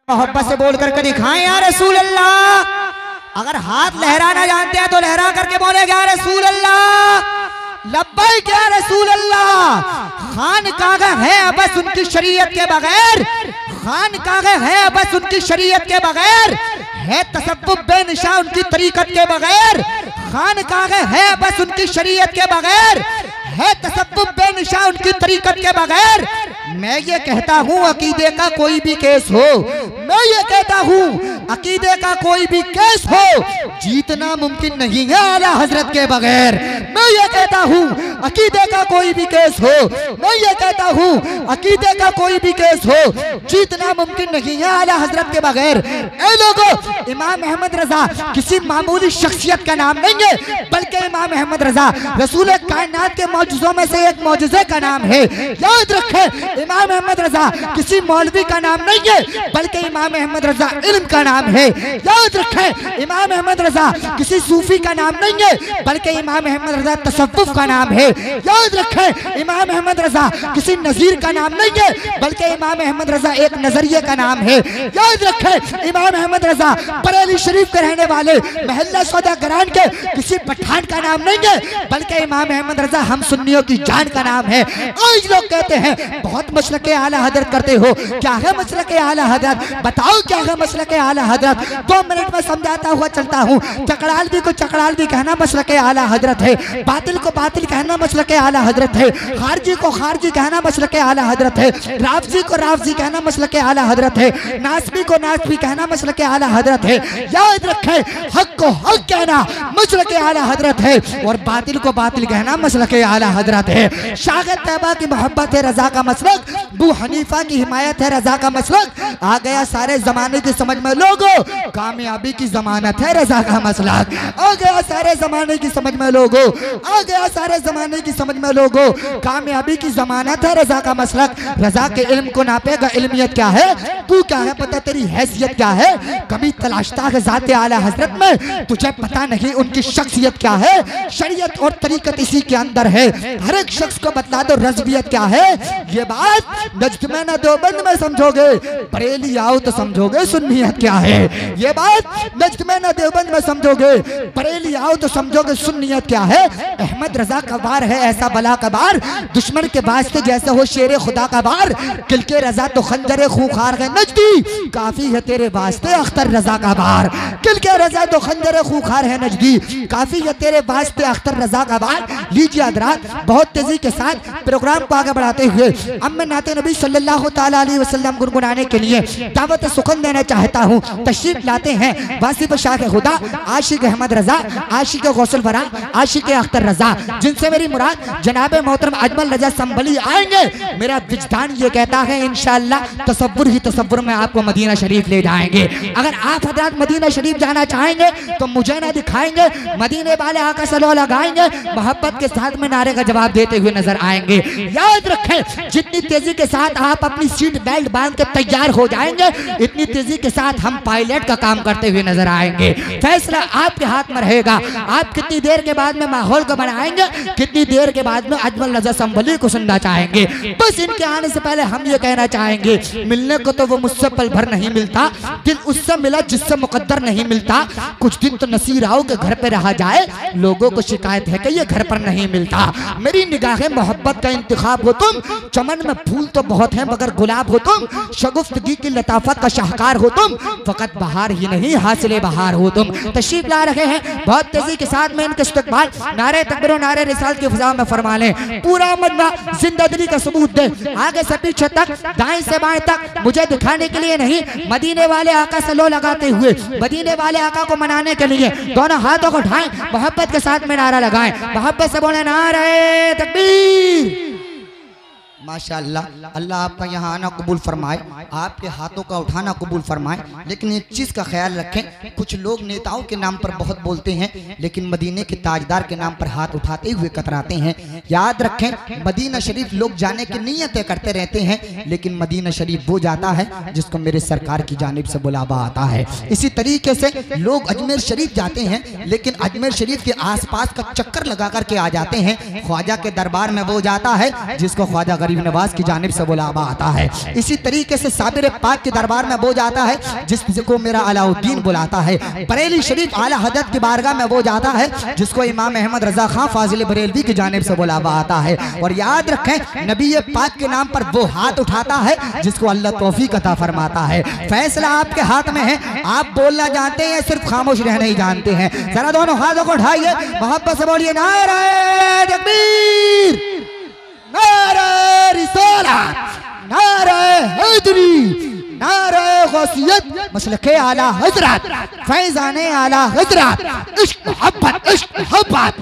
मोहब्बत से बोल करके दिखाएं या रसूल अल्लाह। अगर हाथ लहराना जानते हैं तो लहरा करके बोले या रसूल अल्लाह, लब्बैक या रसूल अल्लाह। खानकाह है बस उनकी शरीयत के बगैर, खानकाह है बस उनकी शरीयत के बगैर, है तसव्वुफ बेनिशा उनकी तरीकत के बगैर। खानकाह है बस उनकी शरीयत के बगैर, है तसव्वुफ बेनिशा उनकी तरीकत के बगैर। मैं ये कहता हूँ अकीदे का कोई भी केस हो, मैं ये कहता हूँ अकीदे का कोई भी केस हो, जीतना मुमकिन नहीं है आला हजरत के बगैर। मैं ये कहता हूँ अकीदे का कोई भी केस हो, मैं ये कहता हूँ अकीदे का कोई भी केस हो, जीतना मुमकिन नहीं है आला हजरत के बगैर। ए लोगों, इमाम अहमद रजा किसी मामूली शख्सियत का नाम नहीं है, बल्कि इमाम अहमद रजा रसूल कायनात के मौजूज़ों में से एक मौजूज़े का नाम है। याद रखें, इमाम अहमद रजा किसी मौलवी का नाम नहीं है, बल्कि इमाम अहमद रजा इल्म का नाम है। याद रखें, इमाम अहमद रजा किसी सूफी का नाम नहीं है, बल्कि इमाम अहमद रजा तसव्वुफ का नाम है। याद रखें, इमाम अहमद रजा किसी नज़ीर का नाम नहीं है, बल्कि इमाम अहमद रजा एक नजरिए का नाम है। याद रखें, इमाम अहमद रजा बरेली शरीफ के रहने वाले महल्ला सौदागरान के किसी पठान का नाम नहीं है, बल्कि इमाम अहमद रजा हम सुन्नियों की जान का नाम है। आज लोग कहते हैं बहुत मसलके आला हजरत करते हो, क्या है मसलके आला हजरत, बताओ क्या है मसलके आला हजरत। 2 मिनट में समझाता हुआ चलता हूँ। चकड़ालवी को चकड़ालवी कहना मसलके आला हजरत है, बातिल को बातिल कहना मसलके आला हजरत है, खारजी को खारजी कहना मसलके आला हजरत है, राफजी को राफजी कहना मसलके आला हजरत है, नासबी को नासबी कहना मसलके आला हजरत है। याद रखें, हक को हक कहना मसलके आला हजरत है, और बातिल को बातिल कहना मसलके आला हजरत है। शागिर्द तैयबा की मोहब्बत है रजा का मसलक, अबू हनीफा की हिमायत है रजा का मसलक। आ गया सारे जमाने की समझ में लोगों, कामयाबी की जमानत है रजा का मसलक। आ गया सारे जमाने की समझ में लोगों, आ गया सारे जमाने की समझ में लोगों, कामयाबी की जमानत है रजा का मसलक। रजा के इल्म को नापेगा इल्मियत क्या है, तू क्या है पता तेरी हैसियत क्या है, कभी तलाशता है ज़ाते आला हजरत में, तुझे पता नहीं उनकी शख्सियत क्या है। शरीयत और तरीकत इसी के अंदर है, हर एक शख्स को बतला दो रज़वियत क्या है। ये बात नज्द में न देवबंद में समझोगे, बरेली आओ तो समझोगे सुन्नियत क्या है। ये बात नज्द में न देवबंद में समझोगे, बरेली आओ तो समझोगे सुन्नियत क्या है। अहमद रजा का वार है ऐसा बला का वार, दुश्मन के वास्ते जैसे हो शेर खुदा का वार। किल के रजा तो खंजरे खूंखार है नजदी, काफी है तेरे वास्ते अख्तर रजा का वार। किल के रजा तो खंजरे खूंखार है नजदी, काफी है तेरे वास्ते अख्तर रजा का वार। लीजिए हज़रात, बहुत तेजी के साथ प्रोग्राम को आगे बढ़ाते हुए अब मैं नाते नबी सल्लल्लाहु ताला अलैहि वसल्लम गुनगुनाने के लिए दावत सुखन देना चाहता हूँ। तशरीफ लाते हैं वासिफ शाह खुदा आशिक अहमद रजा, आशिक गौसल वरा, आशिक अख्तर रजा, जिनसे मेरी मुराद जनाब मोहतरम अजमल रजा संभली आएंगे। मेरा विजदान ये कहता है इंशाअल्लाह तसव्वुर ही तसव्वुर में आपको मदीना शरीफ ले जाएंगे। अगर आप हज़रात मदीना शरीफ जाना चाहेंगे तो मुझे ना दिखाएंगे, मदीने वाले आका सल्लल्लाहु लगाएंगे, मोहब्बत के साथ में नारे का जवाब देते हुए नजर आएंगे। याद रखें, जितनी तेजी के साथ आप अपनी सीट बेल्ट बांध के तैयार हो जाएंगे, इतनी तेजी के साथ हम पायलट का काम करते हुए नजर आएंगे। फैसला आपके हाथ में रहेगा, आप कितनी देर के बाद में माहौल को बनाएंगे, कितनी देर के बाद में अजमल रजा संभली को सुनना चाहेंगे। बस इनके आने से पहले हम ये कहना चाहेंगे, मिलने को तो वो मुझसे पल भर नहीं मिलता, दिल उससे मिला जिससे मुकद्दर नहीं मिलता। कुछ दिन तो नसीर आओ के घर पे रहा जाए, लोगों को शिकायत है कि ये घर पर नहीं मिलता। मेरी निगाहें मोहब्बत का इंतखाब हो तुम, चमन में फूल तो बहुत हैं मगर गुलाब हो तुम, शगुफ्तगी की लताफत का शाहकार हो तुम, फकत बहार ही नहीं हासिले बहार हो तुम। तशरीफ ला रहे हैं, बहुत तेजी के साथ में इनके इस्तकबाल नारे तकबीर और नारे रिसालत की फिजा में फरमा लें। पूरा मजमा जिंदगी का सबूत दे, आगे से पीछे तक, दाएं से बाएं तक, मुझे दिखाने के लिए नहीं, मदीने वाले आका से लो लगाते हुए, मदीने वाले आका को मनाने के लिए दोनों हाथों को उठाएं, मोहब्बत के साथ में नारा लगाएं, मोहब्बत से बोले नारे तकबीर। माशाअल्लाह, अल्लाह आपका यहाँ आना कबूल फरमाए, आपके हाथों का उठाना कबूल फरमाए। लेकिन एक चीज़ का ख्याल रखें, कुछ लोग नेताओं के नाम पर बहुत बोलते हैं, लेकिन मदीने के ताजदार के नाम पर हाथ उठाते हुए कतराते हैं। याद रखें, मदीना शरीफ लोग जाने की नीयतें करते रहते हैं, लेकिन मदीना शरीफ वो जाता है जिसको मेरे सरकार की जानिब से बुलावा आता है। इसी तरीके से लोग अजमेर शरीफ जाते हैं, लेकिन अजमेर शरीफ के आसपास का चक्कर लगा करके आ जाते हैं। ख्वाजा के दरबार में वो जाता है जिसको ख्वाजा गरीब गरीब नवाज की जानिब से बुलावा आता है। इसी तरीके से साबिर पाक के दरबार में वो जाता है जिसको मेरा अलाउद्दीन बुलाता है। बरेली शरीफ आला हजरत की बारगाह में वो जाता है जिसको इमाम अहमद रजा खां फाजिल बरेलवी की जानिब से बुलावा आता है। और याद रखें नबी पाक के नाम पर वो हाथ उठाता है जिसको अल्लाह तौफीक अता फरमाता है। फैसला आपके हाथ में है, आप बोलना जानते हैं सिर्फ खामोश रहना ही जानते हैं। जरा दोनों हाथों को उठाइए, मोहब्बत से बोलिए नारे तकबीर, नारे रिसालत, नारे हैदरी, नारे गौसियत, मसलके आला हजरत, फैजाने आला हजरत, इश्क मोहब्बत, इश्क मोहब्बत,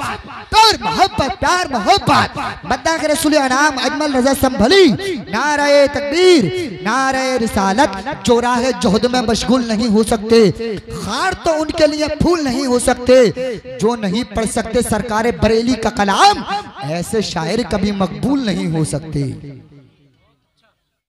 प्यार मोहब्बत, प्यार मोहब्बत, बद्दा के रसूल अनाम अजमल रजा संभली। नारे तकबीर, नारे रिसालत। जो राह जोहद में मशगूल नहीं हो सकते, खार तो उनके लिए फूल नहीं हो सकते। जो नहीं पढ़ सकते सरकारे बरेली का कलाम, ऐसे शायर कभी मकबूल नहीं हो सकते।